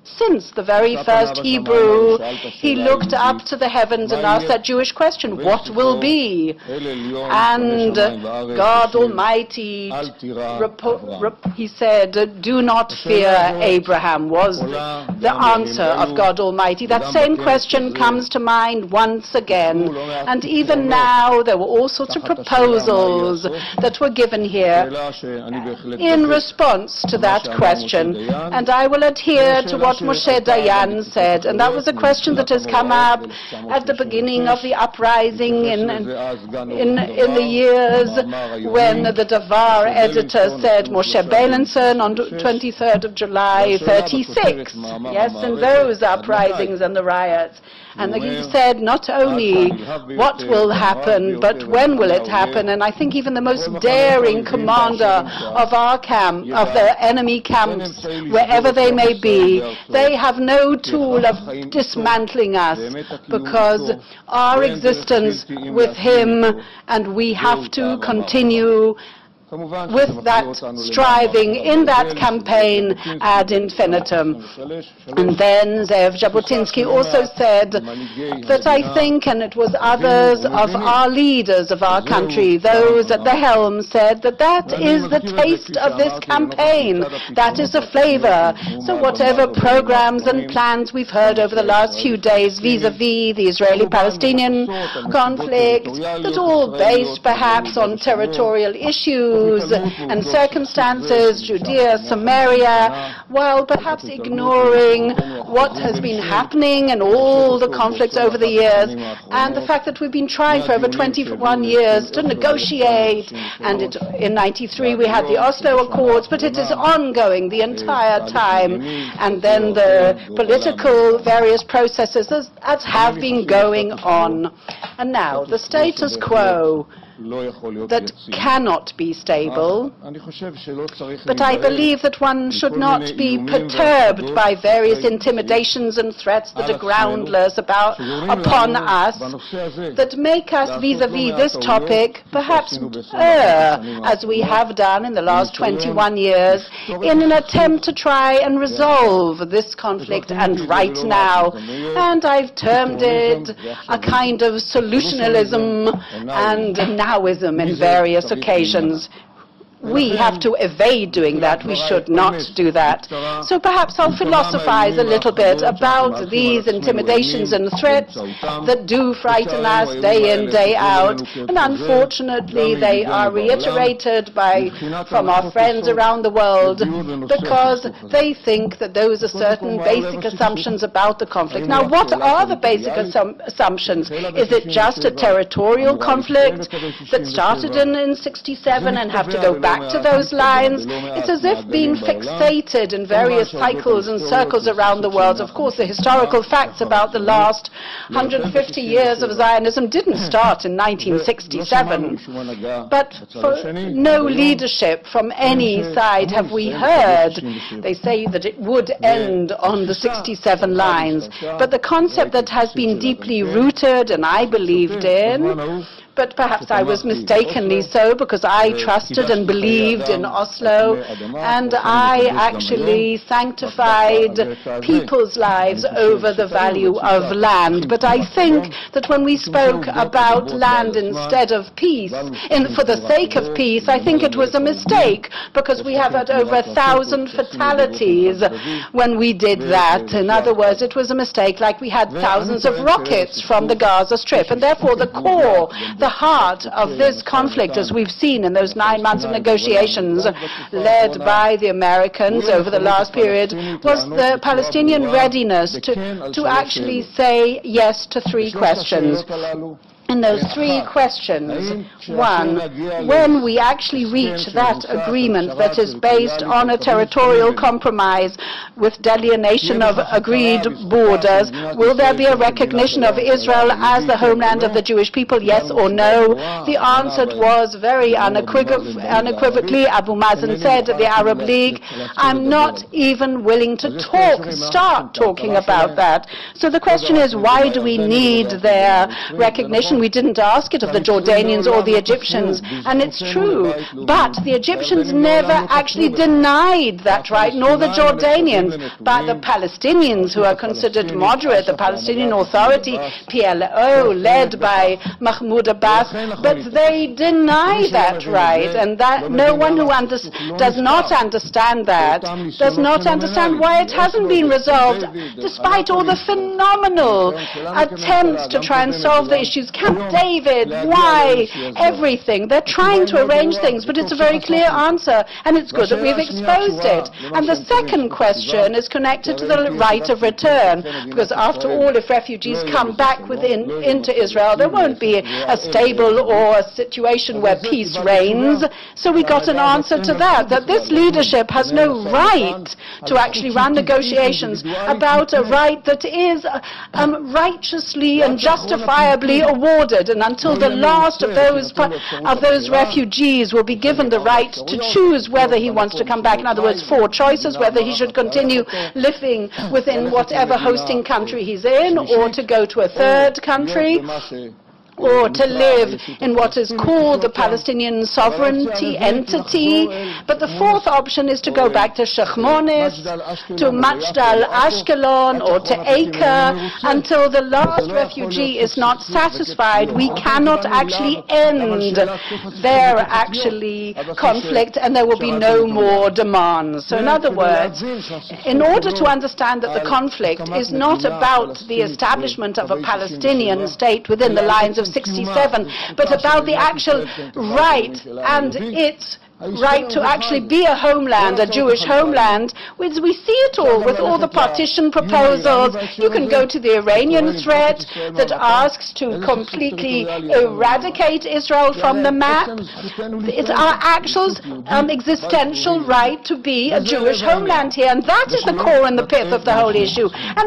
Since the very first Hebrew, he looked up to the heavens and asked that Jewish question, what will be? And God Almighty, he said, do not fear, Abraham, was the answer of God Almighty. That same question comes to mind once again. And even now, there were all sorts of proposals that were given here in response to that question. And I will adhere to what Moshe Dayan said, and that was a question that has come up at the beginning of the uprising in the years when the Davar editor said Moshe Beilenson on 23rd of July 36. Yes, in those uprisings and the riots. And he said not only what will happen, but when will it happen. And I think even the most daring commander of our camp, of the enemy camps, wherever they may be, they have no tool of dismantling us, because our existence with him, and we have to continue with that striving in that campaign ad infinitum. And then Zev Jabotinsky also said that I think, and it was others of our leaders of our country, those at the helm, said that that is the taste of this campaign. That is the flavor. So whatever programs and plans we've heard over the last few days vis-a-vis the Israeli-Palestinian conflict, that all based perhaps on territorial issues and circumstances, Judea, Samaria, while perhaps ignoring what has been happening and all the conflicts over the years, and the fact that we've been trying for over 21 years to negotiate, and in 93 we had the Oslo Accords, but it is ongoing the entire time, and then the political various processes that have been going on. And now, the status quo that cannot be stable, but I believe that one should not be perturbed by various intimidations and threats that are groundless upon us, that make us vis-a-vis this topic perhaps err, as we have done in the last 21 years, in an attempt to try and resolve this conflict and right now. And I've termed it a kind of solutionalism and Nowism in various occasions. We have to evade doing that. We should not do that. So perhaps I'll philosophize a little bit about these intimidations and threats that do frighten us day in, day out. And unfortunately, they are reiterated from our friends around the world, because they think that those are certain basic assumptions about the conflict. Now, what are the basic assumptions? Is it just a territorial conflict that started in 67 and have to go back to those lines? It's as if being fixated in various cycles and circles around the world. Of course, the historical facts about the last 150 years of Zionism didn't start in 1967. But for no leadership from any side have we heard. They say that it would end on the 67 lines. But the concept that has been deeply rooted, and I believed in, but perhaps I was mistakenly so, because I trusted and believed in Oslo, and I actually sanctified people's lives over the value of land. But I think that when we spoke about land instead of peace, for the sake of peace, I think it was a mistake, because we have had over 1,000 fatalities when we did that. In other words, it was a mistake, like we had thousands of rockets from the Gaza Strip, and therefore the core, the heart of this conflict, as we've seen in those 9 months of negotiations led by the Americans over the last period, was the Palestinian readiness to actually say yes to 3 questions. In those 3 questions, 1, when we actually reach that agreement that is based on a territorial compromise with delineation of agreed borders, will there be a recognition of Israel as the homeland of the Jewish people, yes or no? The answer was very unequivocally. Abu Mazen said at the Arab League, I'm not even willing to start talking about that. So the question is, why do we need their recognition? question. We didn't ask it of the Jordanians or the Egyptians, and it's true. But the Egyptians never actually denied that right, nor the Jordanians. But the Palestinians, who are considered moderate, the Palestinian Authority, PLO, led by Mahmoud Abbas, but they deny that right, and that no one who does not understand that, does not understand why it hasn't been resolved, despite all the phenomenal attempts to try and solve the issues. Camp David, why, everything. They're trying to arrange things, but it's a very clear answer, and it's good that we've exposed it. And the second question is connected to the right of return, because after all, if refugees come back into Israel, there won't be a stable or a situation where peace reigns. So we got an answer to that this leadership has no right to actually run negotiations about a right that is righteously and justifiably awarded, and until the last of those refugees will be given the right to choose whether he wants to come back. In other words, 4 choices: whether he should continue living within whatever hosting country he's in, or to go to a third country, or to live in what is called the Palestinian sovereignty entity. But the fourth option is to go back to Sheikh Monis, to Majdal Ashkelon, or to Acre. Until the last refugee is not satisfied, we cannot actually end their conflict, and there will be no more demands. So in other words, in order to understand that the conflict is not about the establishment of a Palestinian state within the lines of 67, but about the actual right and its right to actually be a homeland, a Jewish homeland. We see it all with all the partition proposals. You can go to the Iranian threat that asks to completely eradicate Israel from the map. It's our actual existential right to be a Jewish homeland here, and that is the core and the pith of the whole issue. And